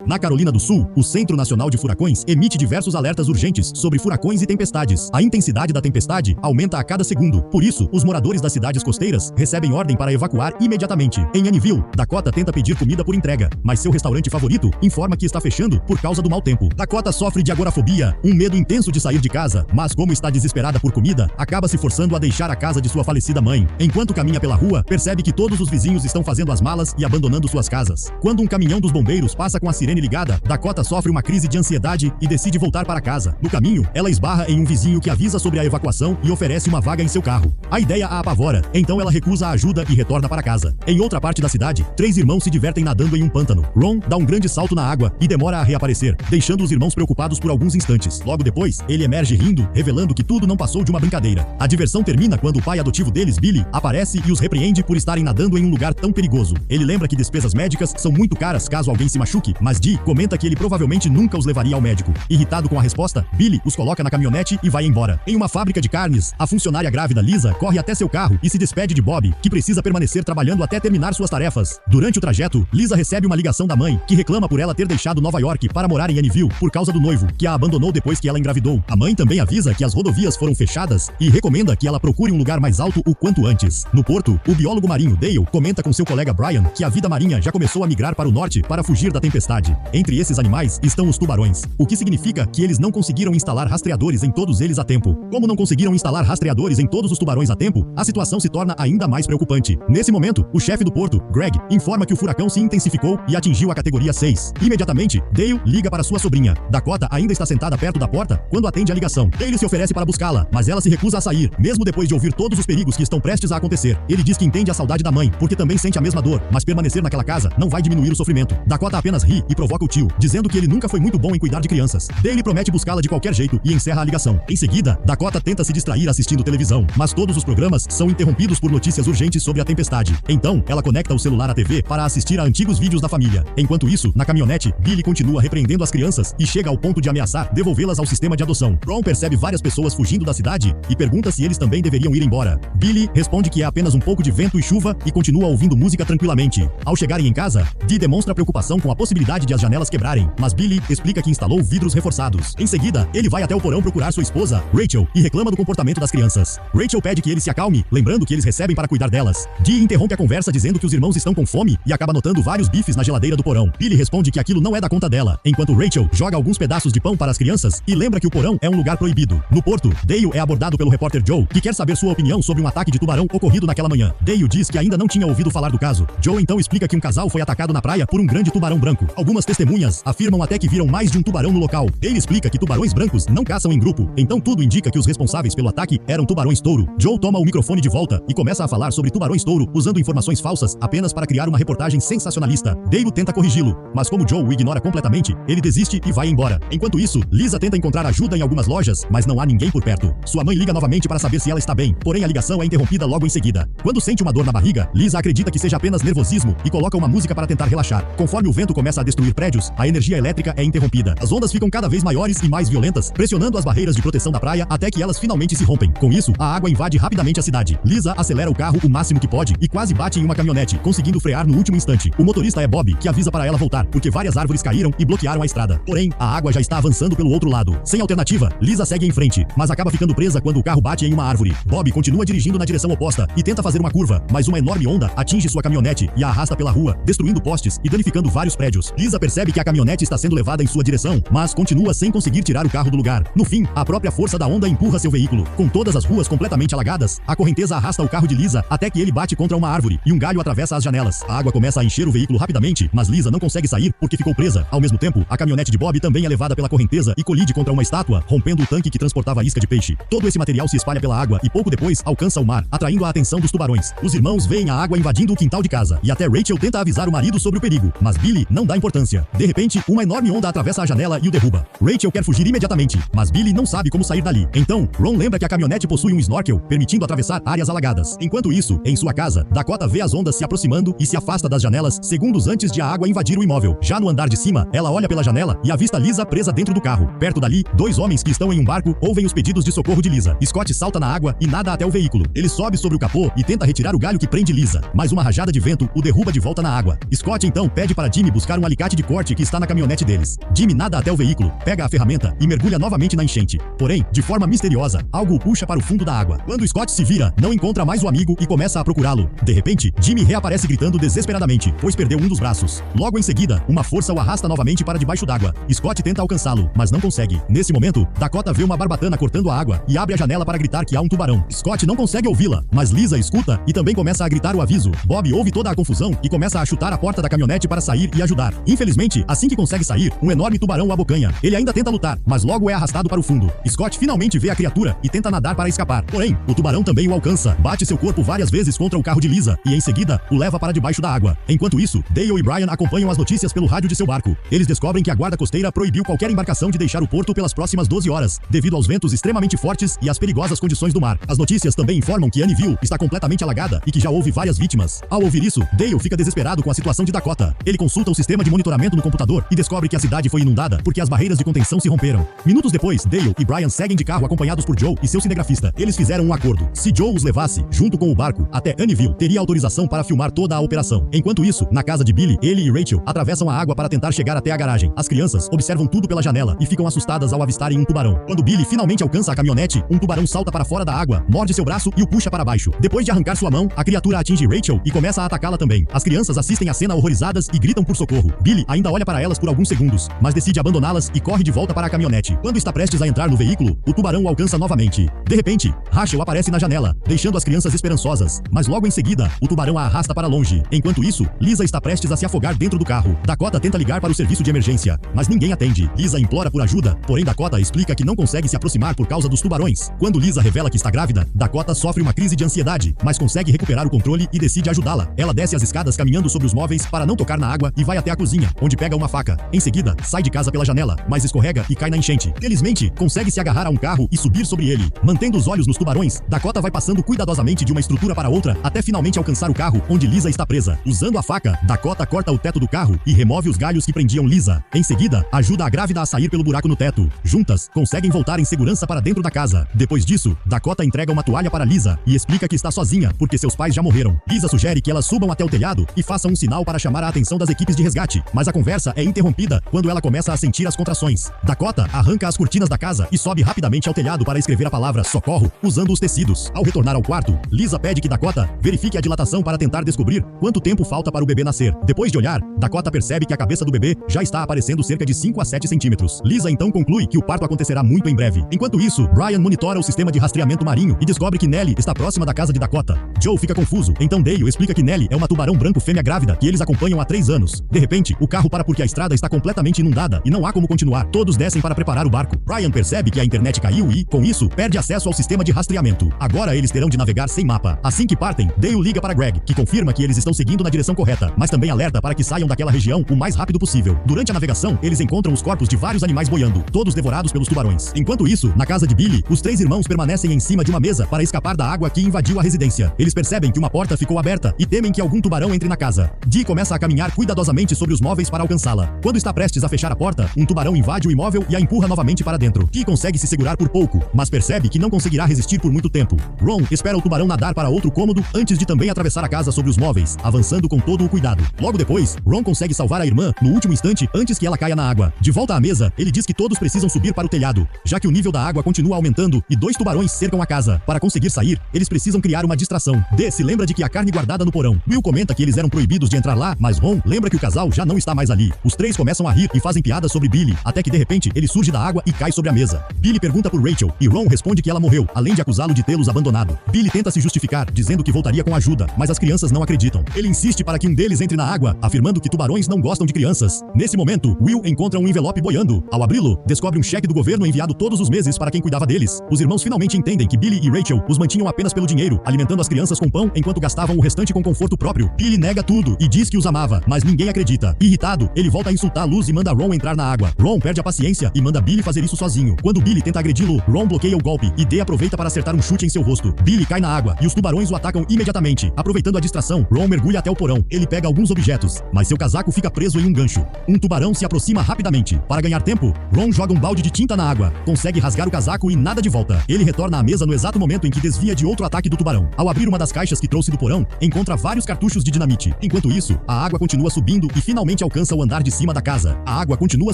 Na Carolina do Sul, o Centro Nacional de Furacões emite diversos alertas urgentes sobre furacões e tempestades. A intensidade da tempestade aumenta a cada segundo. Por isso, os moradores das cidades costeiras recebem ordem para evacuar imediatamente. Em Annville, Dakota tenta pedir comida por entrega, mas seu restaurante favorito informa que está fechando por causa do mau tempo. Dakota sofre de agorafobia, um medo intenso de sair de casa, mas como está desesperada por comida, acaba se forçando a deixar a casa de sua falecida mãe. Enquanto caminha pela rua, percebe que todos os vizinhos estão fazendo as malas e abandonando suas casas. Quando um caminhão dos bombeiros passa com a sirene ligada, Dakota sofre uma crise de ansiedade e decide voltar para casa. No caminho, ela esbarra em um vizinho que avisa sobre a evacuação e oferece uma vaga em seu carro. A ideia a apavora, então ela recusa a ajuda e retorna para casa. Em outra parte da cidade, 3 irmãos se divertem nadando em um pântano. Ron dá um grande salto na água e demora a reaparecer, deixando os irmãos preocupados por alguns instantes. Logo depois, ele emerge rindo, revelando que tudo não passou de uma brincadeira. A diversão termina quando o pai adotivo deles, Billy, aparece e os repreende por estarem nadando em um lugar tão perigoso. Ele lembra que despesas médicas são muito caras caso alguém se machuque, mas Dee comenta que ele provavelmente nunca os levaria ao médico. Irritado com a resposta, Billy os coloca na caminhonete e vai embora. Em uma fábrica de carnes, a funcionária grávida Lisa corre até seu carro e se despede de Bob, que precisa permanecer trabalhando até terminar suas tarefas. Durante o trajeto, Lisa recebe uma ligação da mãe, que reclama por ela ter deixado Nova York para morar em Annville por causa do noivo, que a abandonou depois que ela engravidou. A mãe também avisa que as rodovias foram fechadas e recomenda que ela procure um lugar mais alto o quanto antes. No porto, o biólogo marinho Dale comenta com seu colega Brian que a vida marinha já começou a migrar para o norte para fugir da tempestade. Entre esses animais estão os tubarões, o que significa que eles não conseguiram instalar rastreadores em todos eles a tempo. Como não conseguiram instalar rastreadores em todos os tubarões a tempo, a situação se torna ainda mais preocupante. Nesse momento, o chefe do porto, Greg, informa que o furacão se intensificou e atingiu a categoria 6. Imediatamente, Dale liga para sua sobrinha. Dakota ainda está sentada perto da porta quando atende a ligação. Dale se oferece para buscá-la, mas ela se recusa a sair, mesmo depois de ouvir todos os perigos que estão prestes a acontecer. Ele diz que entende a saudade da mãe, porque também sente a mesma dor, mas permanecer naquela casa não vai diminuir o sofrimento. Dakota apenas ri e provoca o tio, dizendo que ele nunca foi muito bom em cuidar de crianças. Dale promete buscá-la de qualquer jeito e encerra a ligação. Em seguida, Dakota tenta se distrair assistindo televisão, mas todos os programas são interrompidos por notícias urgentes sobre a tempestade. Então, ela conecta o celular à TV para assistir a antigos vídeos da família. Enquanto isso, na caminhonete, Billy continua repreendendo as crianças e chega ao ponto de ameaçar devolvê-las ao sistema de adoção. Ron percebe várias pessoas fugindo da cidade e pergunta se eles também deveriam ir embora. Billy responde que é apenas um pouco de vento e chuva e continua ouvindo música tranquilamente. Ao chegarem em casa, Dee demonstra preocupação com a possibilidade de as janelas quebrarem, mas Billy explica que instalou vidros reforçados. Em seguida, ele vai até o porão procurar sua esposa, Rachel, e reclama do comportamento das crianças. Rachel pede que ele se acalme, lembrando que eles recebem para cuidar delas. Dee interrompe a conversa dizendo que os irmãos estão com fome e acaba notando vários bifes na geladeira do porão. Billy responde que aquilo não é da conta dela, enquanto Rachel joga alguns pedaços de pão para as crianças e lembra que o porão é um lugar proibido. No porto, Dale é abordado pelo repórter Joe, que quer saber sua opinião sobre um ataque de tubarão ocorrido naquela manhã. Dale diz que ainda não tinha ouvido falar do caso. Joe então explica que um casal foi atacado na praia por um grande tubarão branco. Algumas testemunhas afirmam até que viram mais de um tubarão no local. Dale explica que tubarões brancos não caçam em grupo, então tudo indica que os responsáveis pelo ataque eram tubarões touro. Joe toma o microfone de volta e começa a falar sobre tubarões touro usando informações falsas apenas para criar uma reportagem sensacionalista. Dale tenta corrigi-lo, mas como Joe o ignora completamente, ele desiste e vai embora. Enquanto isso, Lisa tenta encontrar ajuda em algumas lojas, mas não há ninguém por perto. Sua mãe liga novamente para saber se ela está bem, porém a ligação é interrompida logo em seguida. Quando sente uma dor na barriga, Lisa acredita que seja apenas nervosismo e coloca uma música para tentar relaxar. Conforme o vento começa a destruir prédios, a energia elétrica é interrompida. As ondas ficam cada vez maiores e mais violentas, pressionando as barreiras de proteção da praia até que elas finalmente se rompem. Com isso, a água invade rapidamente a cidade. Lisa acelera o carro o máximo que pode e quase bate em uma caminhonete, conseguindo frear no último instante. O motorista é Bob, que avisa para ela voltar, porque várias árvores caíram e bloquearam a estrada. Porém, a água já está avançando pelo outro lado. Sem alternativa, Lisa segue em frente, mas acaba ficando presa quando o carro bate em uma árvore. Bob continua dirigindo na direção oposta e tenta fazer uma curva, mas uma enorme onda atinge sua caminhonete e a arrasta pela rua, destruindo postes e danificando vários prédios. Lisa percebe que a caminhonete está sendo levada em sua direção, mas continua sem conseguir tirar o carro do lugar. No fim, a própria força da onda empurra seu veículo. Com todas as ruas completamente alagadas, a correnteza arrasta o carro de Lisa até que ele bate contra uma árvore e um galho atravessa as janelas. A água começa a encher o veículo rapidamente, mas Lisa não consegue sair porque ficou presa. Ao mesmo tempo, a caminhonete de Bob também é levada pela correnteza e colide contra uma estátua, rompendo o tanque que transportava a isca de peixe. Todo esse material se espalha pela água e pouco depois alcança o mar, atraindo a atenção dos tubarões. Os irmãos veem a água invadindo o quintal de casa e até Rachel tenta avisar o marido sobre o perigo, mas Billy não dá importância. De repente, uma enorme onda atravessa a janela e o derruba. Rachel quer fugir imediatamente, mas Billy não sabe como sair dali. Então, Ron lembra que a caminhonete possui um snorkel, permitindo atravessar áreas alagadas. Enquanto isso, em sua casa, Dakota vê as ondas se aproximando e se afasta das janelas segundos antes de a água invadir o imóvel. Já no andar de cima, ela olha pela janela e avista Lisa presa dentro do carro. Perto dali, 2 homens que estão em um barco ouvem os pedidos de socorro de Lisa. Scott salta na água e nada até o veículo. Ele sobe sobre o capô e tenta retirar o galho que prende Lisa, mas uma rajada de vento o derruba de volta na água. Scott então pede para Jimmy buscar um alicate de corte que está na caminhonete deles. Jimmy nada até o veículo, pega a ferramenta e mergulha novamente na enchente. Porém, de forma misteriosa, algo o puxa para o fundo da água. Quando Scott se vira, não encontra mais o amigo e começa a procurá-lo. De repente, Jimmy reaparece gritando desesperadamente, pois perdeu um dos braços. Logo em seguida, uma força o arrasta novamente para debaixo d'água. Scott tenta alcançá-lo, mas não consegue. Nesse momento, Dakota vê uma barbatana cortando a água e abre a janela para gritar que há um tubarão. Scott não consegue ouvi-la, mas Lisa escuta e também começa a gritar o aviso. Bob ouve toda a confusão e começa a chutar a porta da caminhonete para sair e ajudar. Infelizmente, assim que consegue sair, um enorme tubarão o abocanha. Ele ainda tenta lutar, mas logo é arrastado para o fundo. Scott finalmente vê a criatura e tenta nadar para escapar. Porém, o tubarão também o alcança, bate seu corpo várias vezes contra o carro de Lisa e em seguida o leva para debaixo da água. Enquanto isso, Dale e Brian acompanham as notícias pelo rádio de seu barco. Eles descobrem que a guarda costeira proibiu qualquer embarcação de deixar o porto pelas próximas 12 horas, devido aos ventos extremamente fortes e às perigosas condições do mar. As notícias também informam que Annville está completamente alagada e que já houve várias vítimas. Ao ouvir isso, Dale fica desesperado com a situação de Dakota. Ele consulta o sistema de monitoramento no computador e descobre que a cidade foi inundada porque as barreiras de contenção se romperam. Minutos depois, Dale e Brian seguem de carro acompanhados por Joe e seu cinegrafista. Eles fizeram um acordo. Se Joe os levasse, junto com o barco, até Annville, teria autorização para filmar toda a operação. Enquanto isso, na casa de Billy, ele e Rachel atravessam a água para tentar chegar até a garagem. As crianças observam tudo pela janela e ficam assustadas ao avistarem um tubarão. Quando Billy finalmente alcança a caminhonete, um tubarão salta para fora da água, morde seu braço e o puxa para baixo. Depois de arrancar sua mão, a criatura atinge Rachel e começa a atacá-la também. As crianças assistem a cena horrorizadas e gritam por socorro. Billy ainda olha para elas por alguns segundos, mas decide abandoná-las e corre de volta para a caminhonete. Quando está prestes a entrar no veículo, o tubarão o alcança novamente. De repente, Rachel aparece na janela, deixando as crianças esperançosas, mas logo em seguida, o tubarão a arrasta para longe. Enquanto isso, Lisa está prestes a se afogar dentro do carro. Dakota tenta ligar para o serviço de emergência, mas ninguém atende. Lisa implora por ajuda, porém Dakota explica que não consegue se aproximar por causa dos tubarões. Quando Lisa revela que está grávida, Dakota sofre uma crise de ansiedade, mas consegue recuperar o controle e decide ajudá-la. Ela desce as escadas caminhando sobre os móveis para não tocar na água e vai até a cozinha, onde pega uma faca. Em seguida, sai de casa pela janela, mas escorrega e cai na enchente. Felizmente, consegue se agarrar a um carro e subir sobre ele. Mantendo os olhos nos tubarões, Dakota vai passando cuidadosamente de uma estrutura para outra, até finalmente alcançar o carro, onde Lisa está presa. Usando a faca, Dakota corta o teto do carro e remove os galhos que prendiam Lisa. Em seguida, ajuda a grávida a sair pelo buraco no teto. Juntas, conseguem voltar em segurança para dentro da casa. Depois disso, Dakota entrega uma toalha para Lisa e explica que está sozinha, porque seus pais já morreram. Lisa sugere que elas subam até o telhado e façam um sinal para chamar a atenção das equipes de resgate, mas a conversa é interrompida quando ela começa a sentir as contrações. Dakota arranca as cortinas da casa e sobe rapidamente ao telhado para escrever a palavra socorro, usando os tecidos. Ao retornar ao quarto, Lisa pede que Dakota verifique a dilatação para tentar descobrir quanto tempo falta para o bebê nascer. Depois de olhar, Dakota percebe que a cabeça do bebê já está aparecendo cerca de 5 a 7 centímetros. Lisa então conclui que o parto acontecerá muito em breve. Enquanto isso, Brian monitora o sistema de rastreamento marinho e descobre que Nellie está próxima da casa de Dakota. Joe fica confuso, então Dale explica que Nellie é uma tubarão branco fêmea grávida que eles acompanham há 3 anos. De repente, o carro para porque a estrada está completamente inundada e não há como continuar. Todos descem para preparar o barco. Brian percebe que a internet caiu e, com isso, perde acesso ao sistema de rastreamento. Agora eles terão de navegar sem mapa. Assim que partem, Dale liga para Greg, que confirma que eles estão seguindo na direção correta, mas também alerta para que saiam daquela região o mais rápido possível. Durante a navegação, eles encontram os corpos de vários animais boiando, todos devorados pelos tubarões. Enquanto isso, na casa de Billy, os 3 irmãos permanecem em cima de uma mesa para escapar da água que invadiu a residência. Eles percebem que uma porta ficou aberta e temem que algum tubarão entre na casa. Dee começa a caminhar cuidadosamente sobre os móveis para alcançá-la. Quando está prestes a fechar a porta, um tubarão invade o imóvel e a empurra novamente para dentro. Dee consegue se segurar por pouco, mas percebe que não conseguirá resistir por muito tempo. Ron espera o tubarão nadar para outro cômodo antes de também atravessar a casa sobre os móveis, avançando com todo o cuidado. Logo depois, Ron consegue salvar a irmã no último instante antes que ela caia na água. De volta à mesa, ele diz que todos precisam subir para o telhado, já que o nível da água continua aumentando e 2 tubarões cercam a casa. Para conseguir sair, eles precisam criar uma distração. Dee se lembra de que há carne guardada no porão. Will comenta que eles eram proibidos de entrar lá, mas Ron lembra que o casal já não está mais ali. Os 3 começam a rir e fazem piadas sobre Billy, até que de repente ele surge da água e cai sobre a mesa. Billy pergunta por Rachel e Ron responde que ela morreu, além de acusá-lo de tê-los abandonado. Billy tenta se justificar, dizendo que voltaria com ajuda, mas as crianças não acreditam. Ele insiste para que um deles entre na água, afirmando que tubarões não gostam de crianças. Nesse momento, Will encontra um envelope boiando. Ao abri-lo, descobre um cheque do governo enviado todos os meses para quem cuidava deles. Os irmãos finalmente entendem que Billy e Rachel os mantinham apenas pelo dinheiro, alimentando as crianças com pão enquanto gastavam o restante com conforto próprio. Billy nega tudo e diz que os amava, mas ninguém acredita. Irritado, ele volta a insultar Luz e manda Ron entrar na água. Ron perde a paciência e manda Billy fazer isso sozinho. Quando Billy tenta agredi-lo, Ron bloqueia o golpe e Dee aproveita para acertar um chute em seu rosto. Billy cai na água e os tubarões o atacam imediatamente. Aproveitando a distração, Ron mergulha até o porão. Ele pega alguns objetos, mas seu casaco fica preso em um gancho. Um tubarão se aproxima rapidamente. Para ganhar tempo, Ron joga um balde de tinta na água. Consegue rasgar o casaco e nada de volta. Ele retorna à mesa no exato momento em que desvia de outro ataque do tubarão. Ao abrir uma das caixas que trouxe do porão, encontra vários cartuchos de dinamite. Enquanto isso, a água continua subindo e finalmente finalmente alcança o andar de cima da casa. A água continua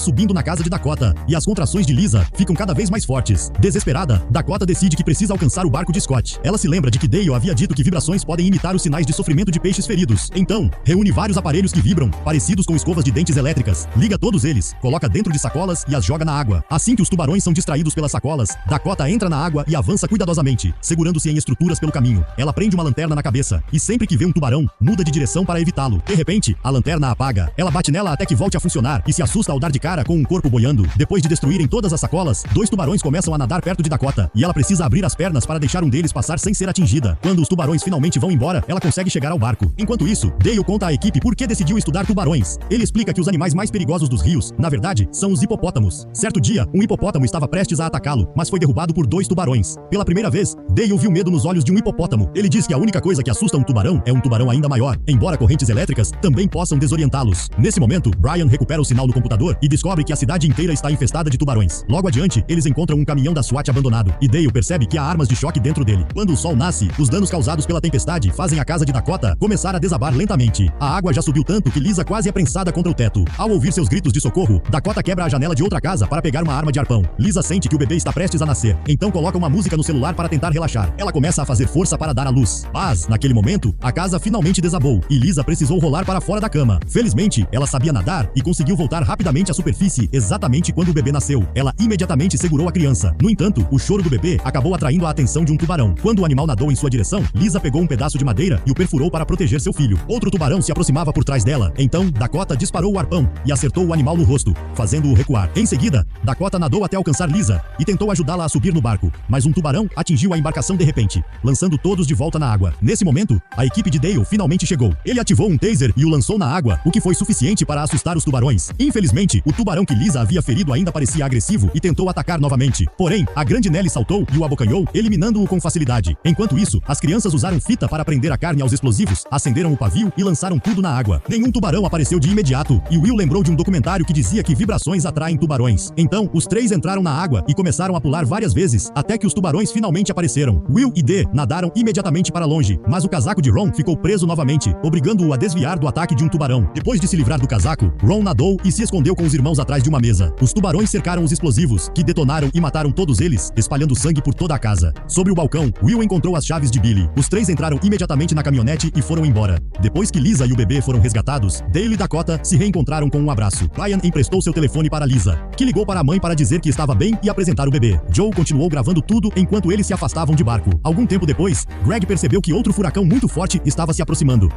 subindo na casa de Dakota, e as contrações de Lisa ficam cada vez mais fortes. Desesperada, Dakota decide que precisa alcançar o barco de Scott. Ela se lembra de que Dale havia dito que vibrações podem imitar os sinais de sofrimento de peixes feridos. Então, reúne vários aparelhos que vibram, parecidos com escovas de dentes elétricas, liga todos eles, coloca dentro de sacolas e as joga na água. Assim que os tubarões são distraídos pelas sacolas, Dakota entra na água e avança cuidadosamente, segurando-se em estruturas pelo caminho. Ela prende uma lanterna na cabeça, e sempre que vê um tubarão, muda de direção para evitá-lo. De repente, a lanterna apaga. Ela bate nela até que volte a funcionar, e se assusta ao dar de cara com um corpo boiando. Depois de destruírem todas as sacolas, 2 tubarões começam a nadar perto de Dakota, e ela precisa abrir as pernas para deixar um deles passar sem ser atingida. Quando os tubarões finalmente vão embora, ela consegue chegar ao barco. Enquanto isso, Dale conta à equipe por que decidiu estudar tubarões. Ele explica que os animais mais perigosos dos rios, na verdade, são os hipopótamos. Certo dia, um hipopótamo estava prestes a atacá-lo, mas foi derrubado por 2 tubarões. Pela primeira vez, Dale viu medo nos olhos de um hipopótamo. Ele diz que a única coisa que assusta um tubarão é um tubarão ainda maior, embora correntes elétricas também possam desorientá-los. Nesse momento, Brian recupera o sinal no computador e descobre que a cidade inteira está infestada de tubarões. Logo adiante, eles encontram um caminhão da SWAT abandonado, e Dale percebe que há armas de choque dentro dele. Quando o sol nasce, os danos causados pela tempestade fazem a casa de Dakota começar a desabar lentamente. A água já subiu tanto que Lisa quase é prensada contra o teto. Ao ouvir seus gritos de socorro, Dakota quebra a janela de outra casa para pegar uma arma de arpão. Lisa sente que o bebê está prestes a nascer, então coloca uma música no celular para tentar relaxar. Ela começa a fazer força para dar à luz. Mas, naquele momento, a casa finalmente desabou, e Lisa precisou rolar para fora da cama. Felizmente, ela sabia nadar e conseguiu voltar rapidamente à superfície exatamente quando o bebê nasceu. Ela imediatamente segurou a criança. No entanto, o choro do bebê acabou atraindo a atenção de um tubarão. Quando o animal nadou em sua direção, Lisa pegou um pedaço de madeira e o perfurou para proteger seu filho. Outro tubarão se aproximava por trás dela, então Dakota disparou o arpão e acertou o animal no rosto, fazendo-o recuar. Em seguida, Dakota nadou até alcançar Lisa e tentou ajudá-la a subir no barco, mas um tubarão atingiu a embarcação de repente, lançando todos de volta na água. Nesse momento, a equipe de Dale finalmente chegou. Ele ativou um taser e o lançou na água, o que foi suficiente para assustar os tubarões. Infelizmente, o tubarão que Lisa havia ferido ainda parecia agressivo e tentou atacar novamente. Porém, a grande Nelly saltou e o abocanhou, eliminando-o com facilidade. Enquanto isso, as crianças usaram fita para prender a carne aos explosivos, acenderam o pavio e lançaram tudo na água. Nenhum tubarão apareceu de imediato, e Will lembrou de um documentário que dizia que vibrações atraem tubarões. Então, os 3 entraram na água e começaram a pular várias vezes, até que os tubarões finalmente apareceram. Will e Dee nadaram imediatamente para longe, mas o casaco de Ron ficou preso novamente, obrigando-o a desviar do ataque de um tubarão. Depois de se livrar do casaco, Ron nadou e se escondeu com os irmãos atrás de uma mesa. Os tubarões cercaram os explosivos, que detonaram e mataram todos eles, espalhando sangue por toda a casa. Sobre o balcão, Will encontrou as chaves de Billy. Os 3 entraram imediatamente na caminhonete e foram embora. Depois que Lisa e o bebê foram resgatados, Dale e Dakota se reencontraram com um abraço. Brian emprestou seu telefone para Lisa, que ligou para a mãe para dizer que estava bem e apresentar o bebê. Joe continuou gravando tudo enquanto eles se afastavam de barco. Algum tempo depois, Greg percebeu que outro furacão muito forte estava se aproximando.